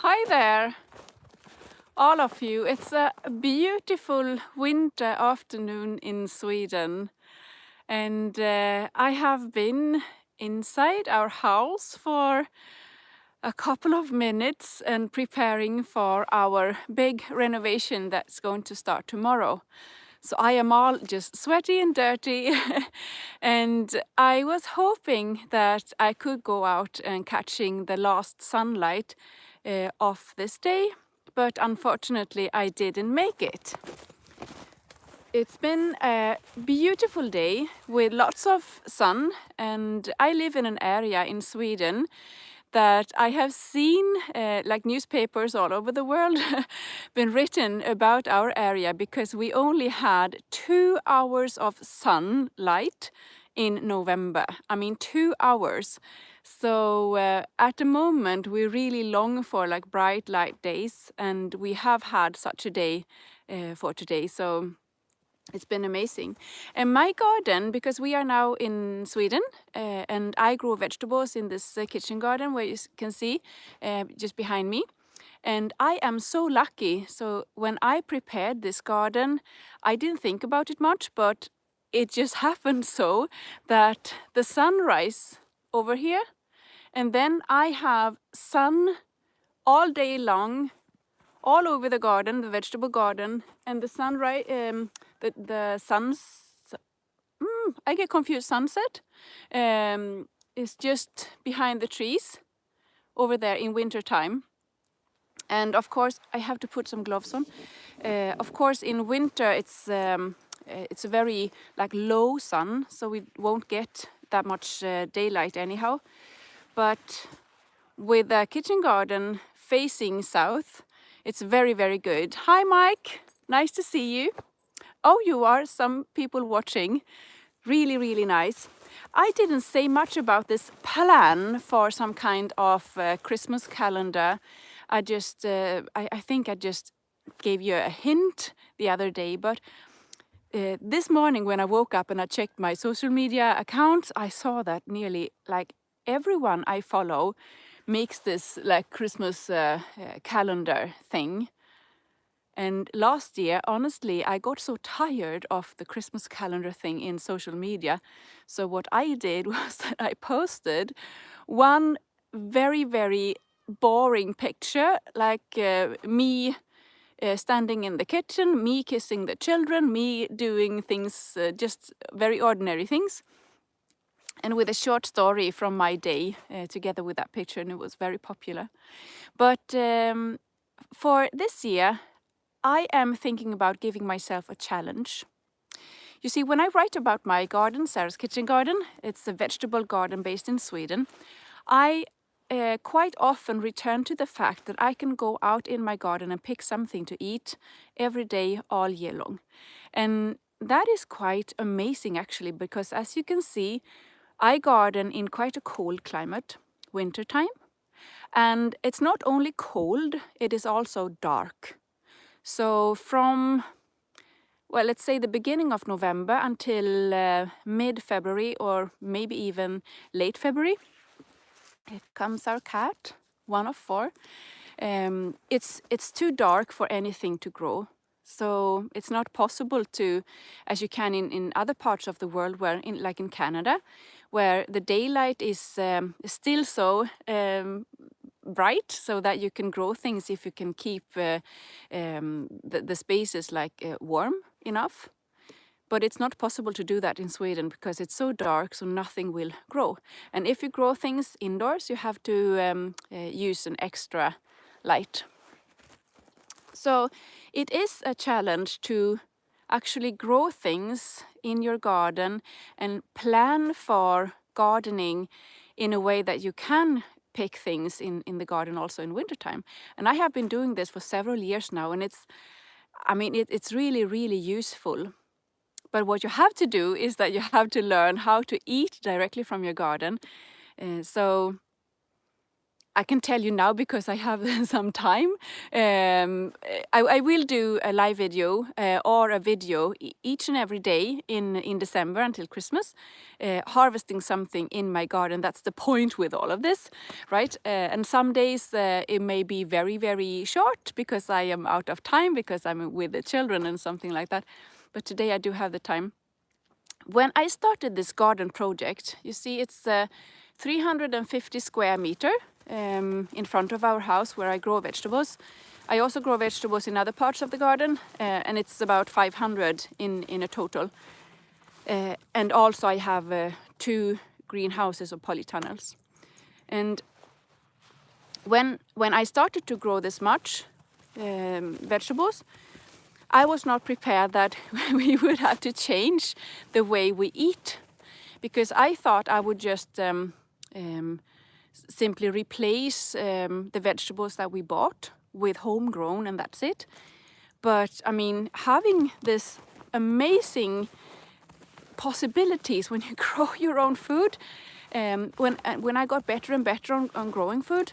Hi there, all of you. It's a beautiful winter afternoon in Sweden, and I have been inside our house for a couple of minutes and preparing for our big renovation that's going to start tomorrow. So I am all just sweaty and dirty and I was hoping that I could go out and catching the last sunlight of this day, but unfortunately I didn't make it. It's been a beautiful day with lots of sun, and I live in an area in Sweden that I have seen like newspapers all over the world been written about our area because we only had 2 hours of sunlight in November. I mean 2 hours. So at the moment we really long for like bright light days, and we have had such a day for today. So it's been amazing. And my garden, because we are now in Sweden, and I grow vegetables in this kitchen garden where you can see just behind me. And I am so lucky. So when I prepared this garden, I didn't think about it much, but it just happened so that the sunrise over here, and then I have sun all day long all over the garden, the vegetable garden, and the sunrise, the sun's, I get confused, sunset, is just behind the trees over there in winter time. And of course, I have to put some gloves on. Of course, in winter, it's a very like low sun, so we won't get that much daylight anyhow. But with the kitchen garden facing south, it's very, very good. Hi, Mike. Nice to see you. Oh, you are some people watching. Really, really nice. I didn't say much about this plan for some kind of Christmas calendar. I just, I think I just gave you a hint the other day, but this morning when I woke up and I checked my social media accounts, I saw that nearly like everyone I follow makes this like Christmas calendar thing. And last year, honestly, I got so tired of the Christmas calendar thing in social media. So what I did was that I posted one very, very boring picture, like me standing in the kitchen, me kissing the children, me doing things, just very ordinary things. And with a short story from my day together with that picture, and it was very popular. But for this year, I am thinking about giving myself a challenge. You see, when I write about my garden, Sara's Kitchen Garden, it's a vegetable garden based in Sweden, I quite often return to the fact that I can go out in my garden and pick something to eat every day, all year long. And that is quite amazing actually, because as you can see, I garden in quite a cold climate, winter time. And it's not only cold, it is also dark. So from, well, let's say the beginning of November until mid-February or maybe even late February, here comes our cat, one of 4. It's too dark for anything to grow. So it's not possible to, as you can in other parts of the world, where like in Canada, where the daylight is still so bright, so that you can grow things if you can keep the spaces like warm enough. But it's not possible to do that in Sweden because it's so dark, so nothing will grow. And if you grow things indoors, you have to use an extra light. So it is a challenge to actually grow things in your garden and plan for gardening in a way that you can pick things in the garden also in wintertime. And I have been doing this for several years now, and it's really, really useful. But what you have to do is that you have to learn how to eat directly from your garden. So I can tell you now because I have some time. I will do a live video or a video each and every day in December until Christmas, harvesting something in my garden. That's the point with all of this, right? And some days it may be very, very short because I am out of time because I'm with the children and something like that. But today I do have the time. When I started this garden project, you see it's 350 square meter in front of our house where I grow vegetables. I also grow vegetables in other parts of the garden, and it's about 500 in a total. And also I have 2 greenhouses or polytunnels. And when I started to grow this much vegetables, I was not prepared that we would have to change the way we eat, because I thought I would just simply replace the vegetables that we bought with homegrown and that's it. But I mean, having this amazing possibilities when you grow your own food, when I got better and better on growing food,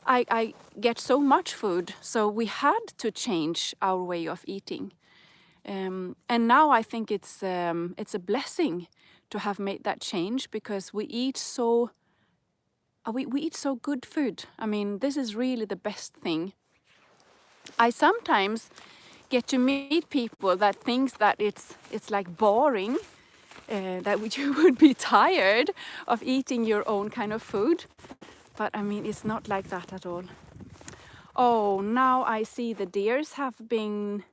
I get so much food. So we had to change our way of eating. And now I think it's a blessing to have made that change, because we eat so good food. I mean, this is really the best thing. I sometimes get to meet people that thinks that it's like boring, that you would be tired of eating your own kind of food. But I mean, it's not like that at all. Oh, now I see the deers have been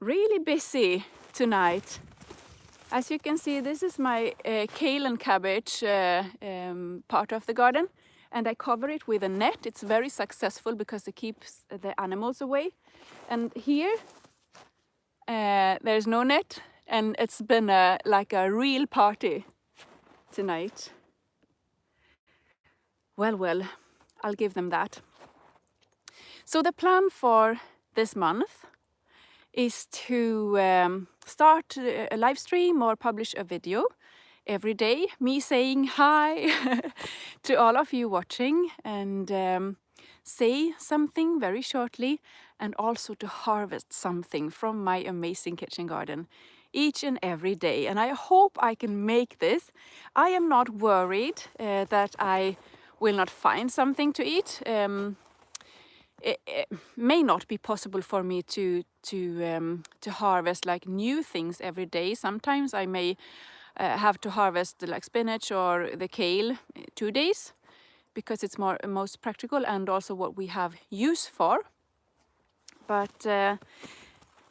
really busy tonight. As you can see, this is my kale and cabbage part of the garden, and I cover it with a net. It's very successful because it keeps the animals away. And here there's no net, and it's been like a real party tonight. Well, I'll give them that. So the plan for this month is to start a live stream or publish a video every day, me saying hi to all of you watching, and say something very shortly, and also to harvest something from my amazing kitchen garden each and every day. And I hope I can make this. I am not worried that I will not find something to eat. It may not be possible for me to harvest like new things every day. Sometimes I may have to harvest like spinach or the kale 2 days, because it's most practical and also what we have use for. But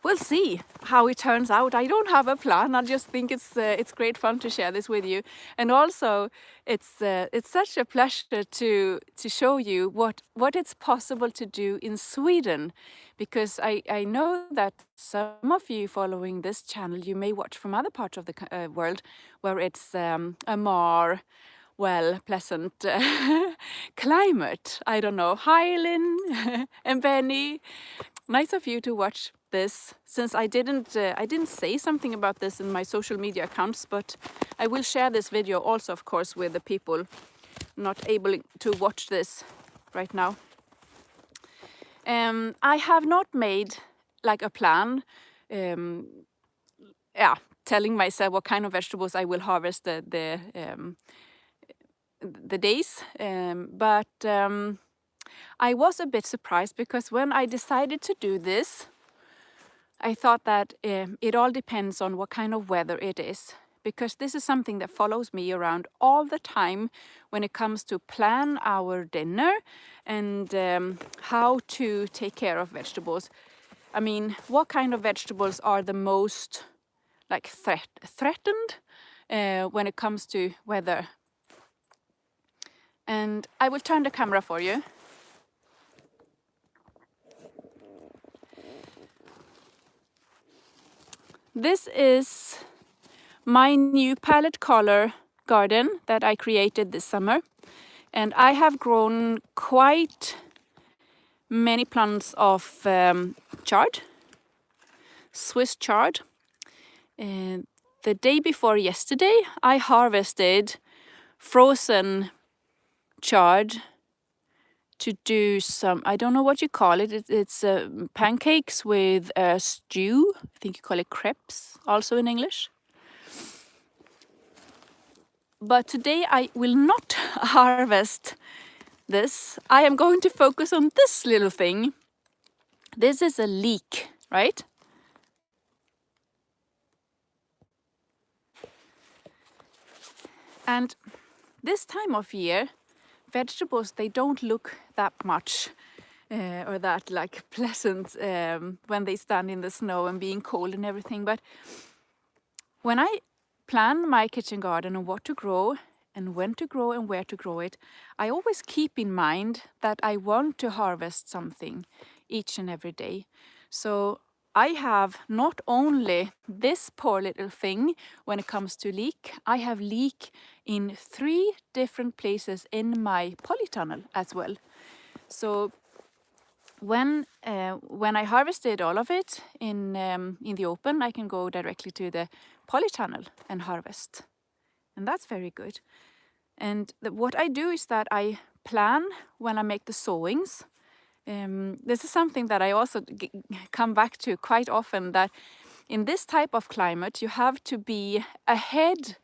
we'll see how it turns out. I don't have a plan. I just think it's great fun to share this with you, and also it's such a pleasure to show you what it's possible to do in Sweden, because I know that some of you following this channel, you may watch from other parts of the world where it's a more pleasant climate. I don't know. Hi, Lynn and Benny. Nice of you to watch this, since I didn't say something about this in my social media accounts, but I will share this video also, of course, with the people not able to watch this right now. I have not made like a plan, telling myself what kind of vegetables I will harvest the days, but I was a bit surprised, because when I decided to do this, I thought that it all depends on what kind of weather it is, because this is something that follows me around all the time when it comes to plan our dinner and how to take care of vegetables. I mean, what kind of vegetables are the most like threatened when it comes to weather? And I will turn the camera for you. This is my new palette color garden that I created this summer, and I have grown quite many plants of chard, Swiss chard. The day before yesterday, I harvested frozen chard to do some, I don't know what you call it. It's pancakes with stew. I think you call it crepes, also in English. But today I will not harvest this. I am going to focus on this little thing. This is a leek, right? And this time of year, vegetables, they don't look that much or that like pleasant when they stand in the snow and being cold and everything. But when I plan my kitchen garden and what to grow and when to grow and where to grow it, I always keep in mind that I want to harvest something each and every day. So I have not only this poor little thing when it comes to leek, I have leek in 3 different places in my polytunnel as well. So when I harvested all of it in the open, I can go directly to the polytunnel and harvest. And that's very good. And what I do is that I plan when I make the sowings. This is something that I also come back to quite often, that in this type of climate you have to be ahead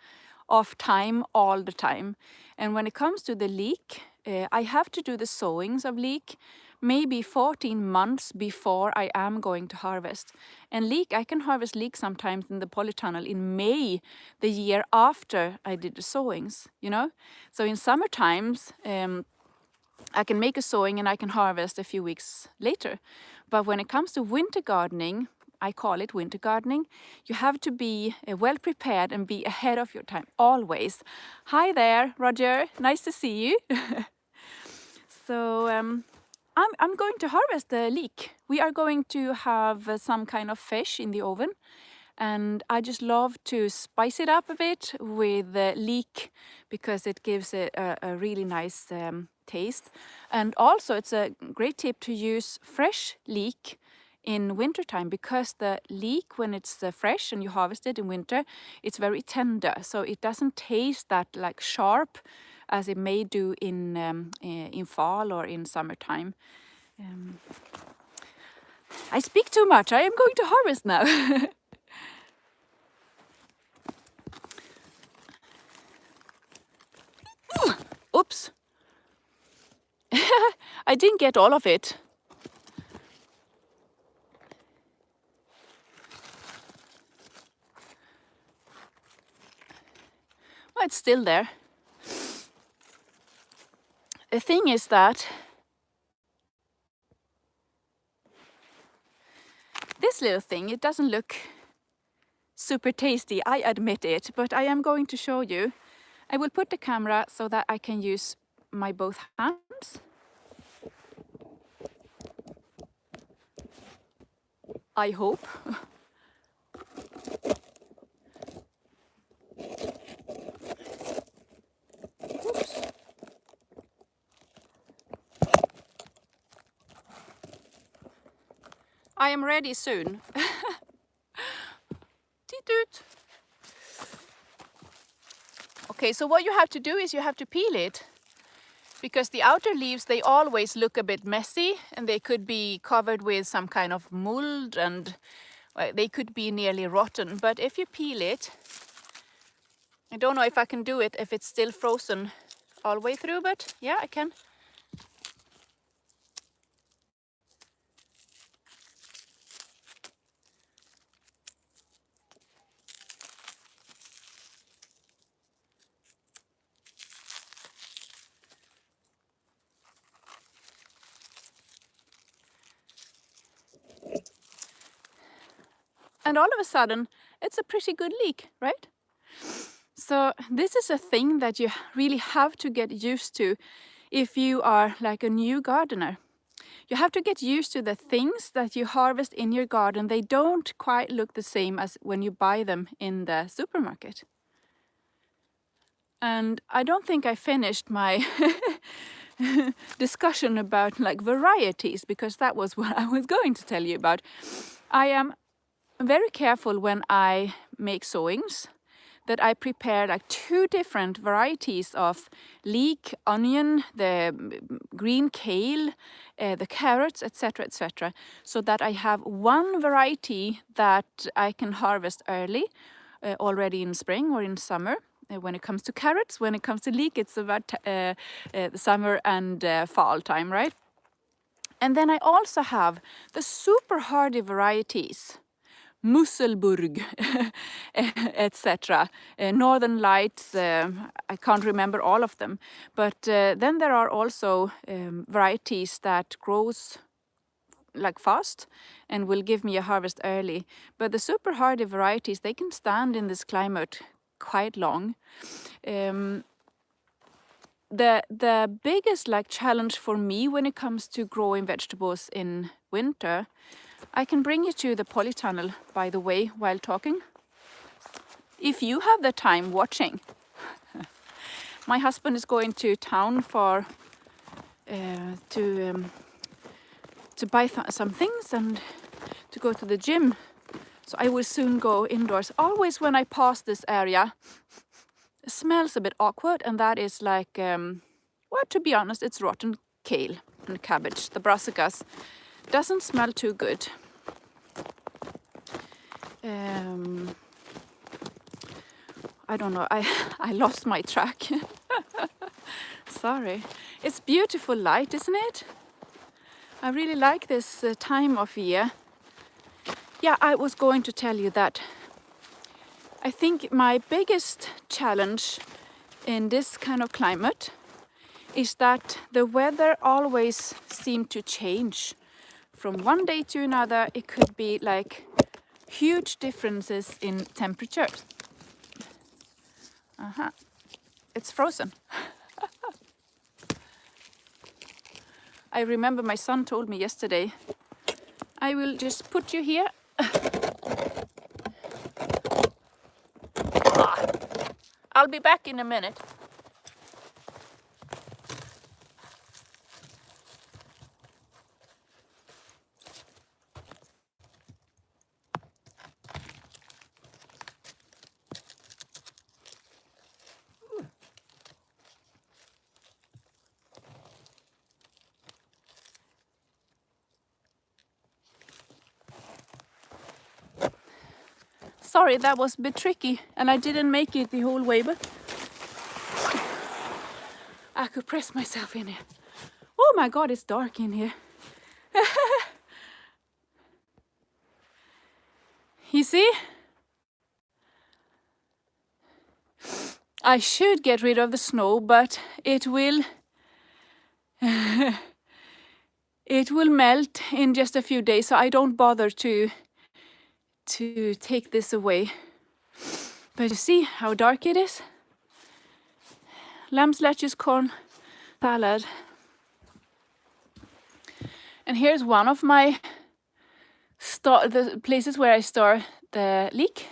of time all the time. And when it comes to the leek, I have to do the sowings of leek maybe 14 months before I am going to harvest. And leek, I can harvest leek sometimes in the polytunnel in May, the year after I did the sowings, you know? So in summer times, I can make a sowing and I can harvest a few weeks later. But when it comes to winter gardening, I call it winter gardening, you have to be well prepared and be ahead of your time, always. Hi there, Roger, nice to see you. So I'm going to harvest the leek. We are going to have some kind of fish in the oven. And I just love to spice it up a bit with leek because it gives it a really nice taste. And also it's a great tip to use fresh leek in wintertime, because the leek, when it's fresh and you harvest it in winter, it's very tender. So it doesn't taste that like sharp as it may do in fall or in summertime. I speak too much. I am going to harvest now. Oops. I didn't get all of it. Well, it's still there. The thing is that this little thing, it doesn't look super tasty, I admit it, but I am going to show you. I will put the camera so that I can use my both hands. I hope. Oops. I am ready soon. Toot. Okay, so what you have to do is you have to peel it, because the outer leaves, they always look a bit messy and they could be covered with some kind of mold and well, they could be nearly rotten. But if you peel it, I don't know if I can do it if it's still frozen all the way through, but yeah, I can. And all of a sudden, it's a pretty good leek, right? So this is a thing that you really have to get used to if you are like a new gardener. You have to get used to the things that you harvest in your garden. They don't quite look the same as when you buy them in the supermarket. And I don't think I finished my discussion about like varieties, because that was what I was going to tell you about. I am very careful when I make sowings that I prepared like 2 different varieties of leek, onion, the green kale, the carrots, etc., etc., so that I have one variety that I can harvest early, already in spring or in summer. When it comes to carrots, when it comes to leek, it's about the summer and fall time, right? And then I also have the super hardy varieties, Musselburg, etc. Northern Lights, I can't remember all of them. But then there are also varieties that grows like fast and will give me a harvest early. But the super hardy varieties, they can stand in this climate quite long. The biggest like challenge for me when it comes to growing vegetables in winter, I can bring you to the polytunnel, by the way, while talking. If you have the time watching, my husband is going to town for to buy some things and to go to the gym. So I will soon go indoors. Always when I pass this area, it smells a bit awkward, and that is like, well, to be honest, it's rotten kale and cabbage. The brassicas doesn't smell too good. I don't know, I lost my track. Sorry. It's beautiful light, isn't it? I really like this time of year. Yeah, I was going to tell you that I think my biggest challenge in this kind of climate is that the weather always seems to change. From one day to another, it could be like huge differences in temperature. It's frozen. I remember my son told me yesterday, I will just put you here. I'll be back in a minute. Sorry, that was a bit tricky and I didn't make it the whole way, but I could press myself in here. Oh my God, it's dark in here. You see? I should get rid of the snow, but it will it will melt in just a few days, so I don't bother to take this away. But you see how dark it is? Lamb's lettuce, corn, salad. And here's one of my the places where I store the leek.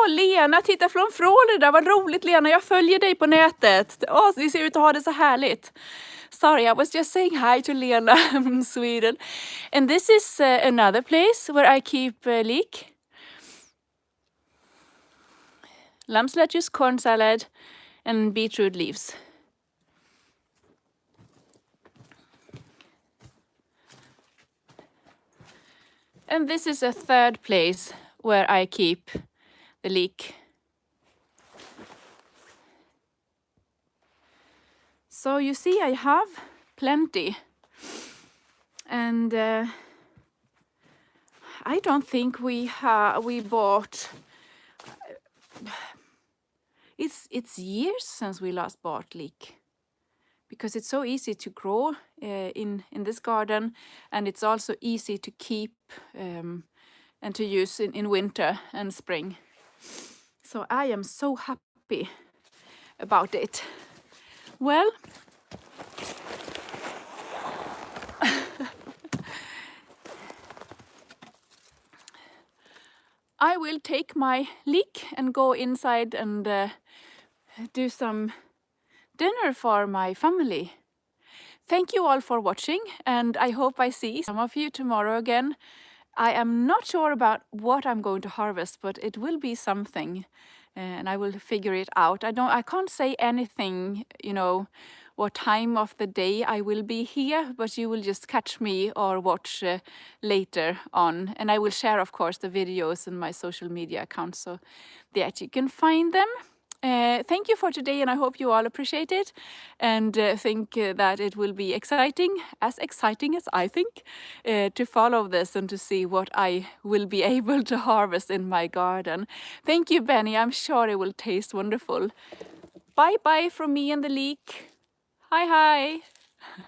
Lena tittar från Florida, vad roligt Lena, jag följer dig på nätet. Vi ser ut att ha det så härligt. Sorry, I was just saying hi to Lena from Sweden. And this is another place where I keep leek. Lamb's lettuce, corn salad and beetroot leaves. And this is a third place where I keep the leek. So you see, I have plenty. And I don't think we bought. It's years since we last bought leek, because it's so easy to grow in this garden, and it's also easy to keep and to use in winter and spring. So I am so happy about it. Well, I will take my leek and go inside and do some dinner for my family. Thank you all for watching, and I hope I see some of you tomorrow again. I am not sure about what I'm going to harvest, but it will be something, and I will figure it out. I can't say anything, you know, what time of the day I will be here, but you will just catch me or watch later on. And I will share, of course, the videos in my social media accounts so that you can find them. Thank you for today, and I hope you all appreciate it and think that it will be exciting as I think, to follow this and to see what I will be able to harvest in my garden. Thank you, Benny. I'm sure it will taste wonderful. Bye bye from me and the Leek. Hi, hi.